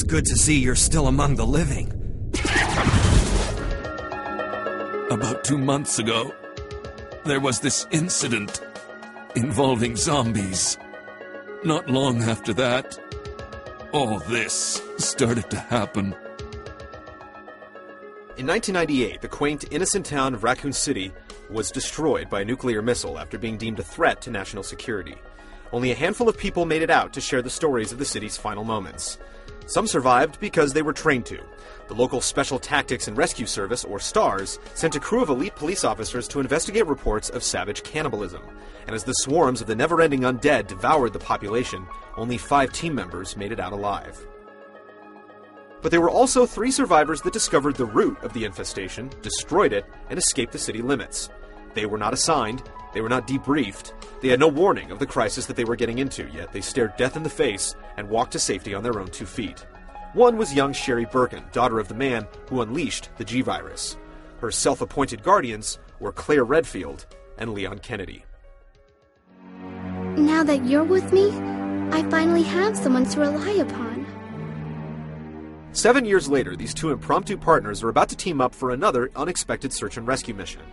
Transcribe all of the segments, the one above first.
good to see you're still among the living. About 2 months ago, there was this incident involving zombies. Not long after that, all this started to happen. In 1998, the quaint, innocent town of Raccoon City was destroyed by a nuclear missile after being deemed a threat to national security. Only a handful of people made it out to share the stories of the city's final moments. Some survived because they were trained to. The local Special Tactics and Rescue Service, or STARS, sent a crew of elite police officers to investigate reports of savage cannibalism. And as the swarms of the never-ending undead devoured the population, only 5 team members made it out alive. But there were also 3 survivors that discovered the root of the infestation, destroyed it, and escaped the city limits. They were not assigned, they were not debriefed, they had no warning of the crisis that they were getting into, yet they stared death in the face and walked to safety on their own 2 feet. One was young Sherry Birkin, daughter of the man who unleashed the G-Virus. Her self-appointed guardians were Claire Redfield and Leon Kennedy. Now that you're with me, I finally have someone to rely upon. 7 years later, these 2 impromptu partners are about to team up for another unexpected search and rescue mission.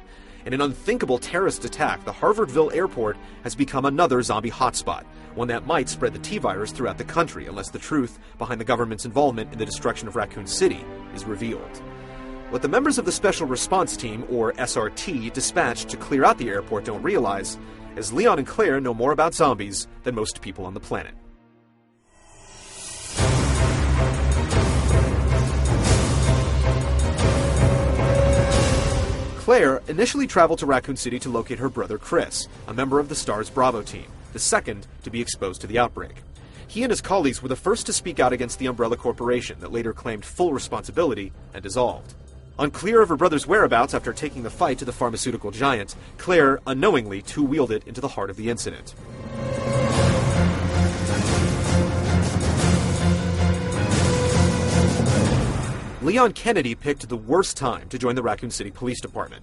In an unthinkable terrorist attack, the Harvardville airport has become another zombie hotspot, one that might spread the T-virus throughout the country unless the truth behind the government's involvement in the destruction of Raccoon City is revealed. What the members of the Special Response Team, or SRT, dispatched to clear out the airport don't realize is Leon and Claire know more about zombies than most people on the planet. Claire initially traveled to Raccoon City to locate her brother Chris, a member of the STARS Bravo team, the second to be exposed to the outbreak. He and his colleagues were the first to speak out against the Umbrella Corporation that later claimed full responsibility and dissolved. Unclear of her brother's whereabouts after taking the fight to the pharmaceutical giant, Claire unknowingly two-wheeled it into the heart of the incident. Leon Kennedy picked the worst time to join the Raccoon City Police Department.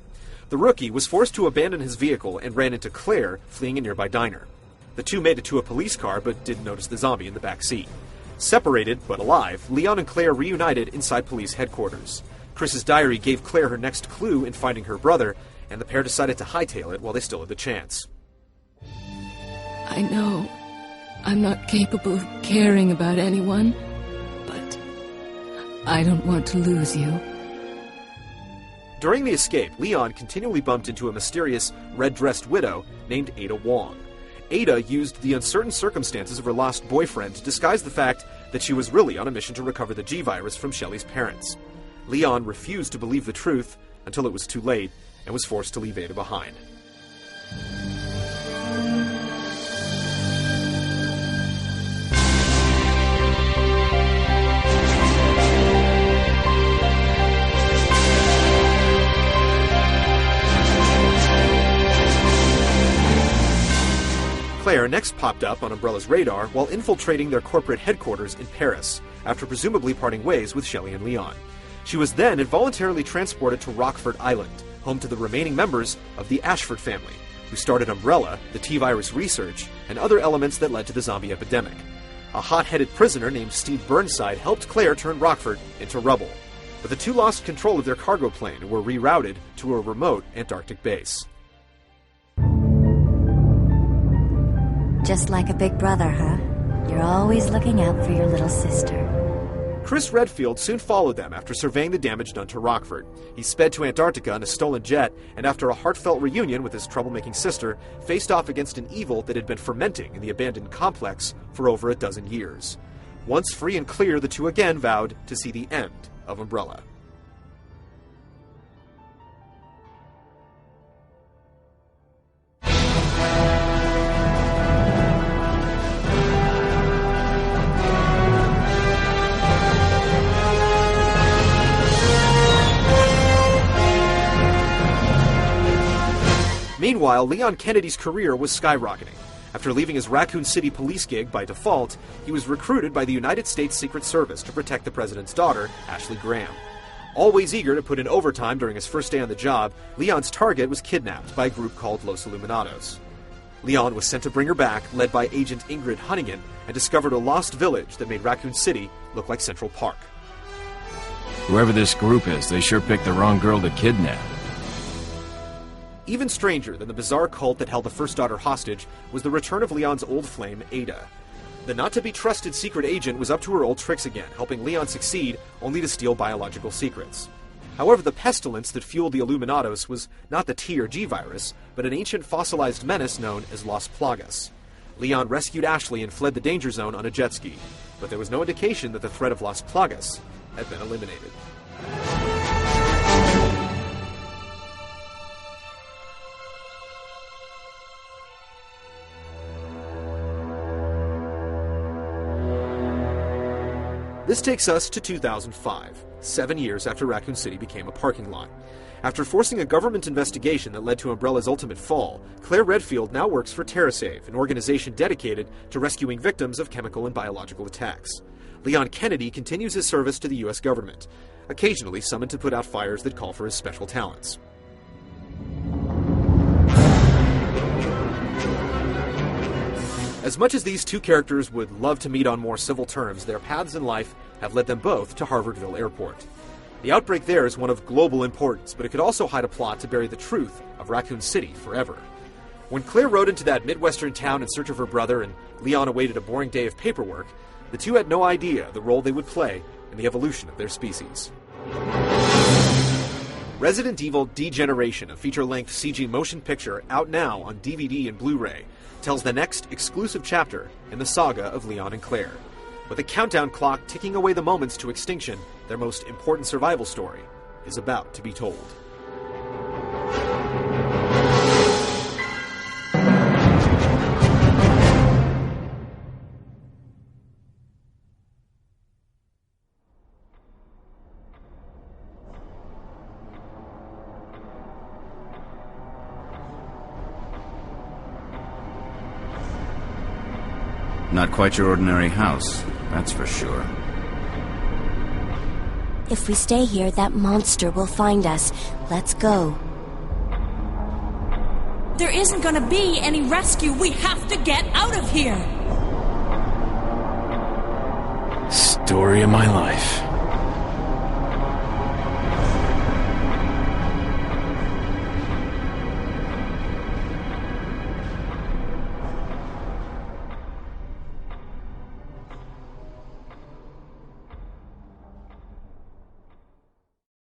The rookie was forced to abandon his vehicle and ran into Claire, fleeing a nearby diner. The 2 made it to a police car but didn't notice the zombie in the back seat. Separated, but alive, Leon and Claire reunited inside police headquarters. Chris's diary gave Claire her next clue in finding her brother, and the pair decided to hightail it while they still had the chance. I know I'm not capable of caring about anyone, but I don't want to lose you. During the escape, Leon continually bumped into a mysterious red-dressed widow named Ada Wong. Ada used the uncertain circumstances of her lost boyfriend to disguise the fact that she was really on a mission to recover the G-Virus from Shelley's parents. Leon refused to believe the truth until it was too late and was forced to leave Ada behind. Claire next popped up on Umbrella's radar while infiltrating their corporate headquarters in Paris, after presumably parting ways with Shelley and Leon. She was then involuntarily transported to Rockford Island, home to the remaining members of the Ashford family, who started Umbrella, the T-Virus research, and other elements that led to the zombie epidemic. A hot-headed prisoner named Steve Burnside helped Claire turn Rockford into rubble. But the 2 lost control of their cargo plane and were rerouted to a remote Antarctic base. Just like a big brother, huh? You're always looking out for your little sister. Chris Redfield soon followed them after surveying the damage done to Rockford. He sped to Antarctica in a stolen jet, and after a heartfelt reunion with his troublemaking sister, faced off against an evil that had been fermenting in the abandoned complex for over a dozen years. Once free and clear, the 2 again vowed to see the end of Umbrella. Meanwhile, Leon Kennedy's career was skyrocketing. After leaving his Raccoon City police gig by default, he was recruited by the United States Secret Service to protect the president's daughter, Ashley Graham. Always eager to put in overtime during his first day on the job, Leon's target was kidnapped by a group called Los Illuminados. Leon was sent to bring her back, led by Agent Ingrid Hunnigan, and discovered a lost village that made Raccoon City look like Central Park. Whoever this group is, they sure picked the wrong girl to kidnap. Even stranger than the bizarre cult that held the first daughter hostage was the return of Leon's old flame, Ada. The not-to-be-trusted secret agent was up to her old tricks again, helping Leon succeed only to steal biological secrets. However, the pestilence that fueled the Illuminados was not the T or G virus, but an ancient fossilized menace known as Las Plagas. Leon rescued Ashley and fled the danger zone on a jet ski, but there was no indication that the threat of Las Plagas had been eliminated. This takes us to 2005, 7 years after Raccoon City became a parking lot. After forcing a government investigation that led to Umbrella's ultimate fall, Claire Redfield now works for TerraSave, an organization dedicated to rescuing victims of chemical and biological attacks. Leon Kennedy continues his service to the U.S. government, occasionally summoned to put out fires that call for his special talents. As much as these two characters would love to meet on more civil terms, their paths in life have led them both to Harvardville Airport. The outbreak there is one of global importance, but it could also hide a plot to bury the truth of Raccoon City forever. When Claire rode into that Midwestern town in search of her brother and Leon awaited a boring day of paperwork, the two had no idea the role they would play in the evolution of their species. Resident Evil Degeneration, a feature-length CG motion picture out now on DVD and Blu-ray, tells the next exclusive chapter in the saga of Leon and Claire. With a countdown clock ticking away the moments to extinction, their most important survival story is about to be told. Not quite your ordinary house, that's for sure. If we stay here, that monster will find us. Let's go. There isn't gonna be any rescue. We have to get out of here. Story of my life.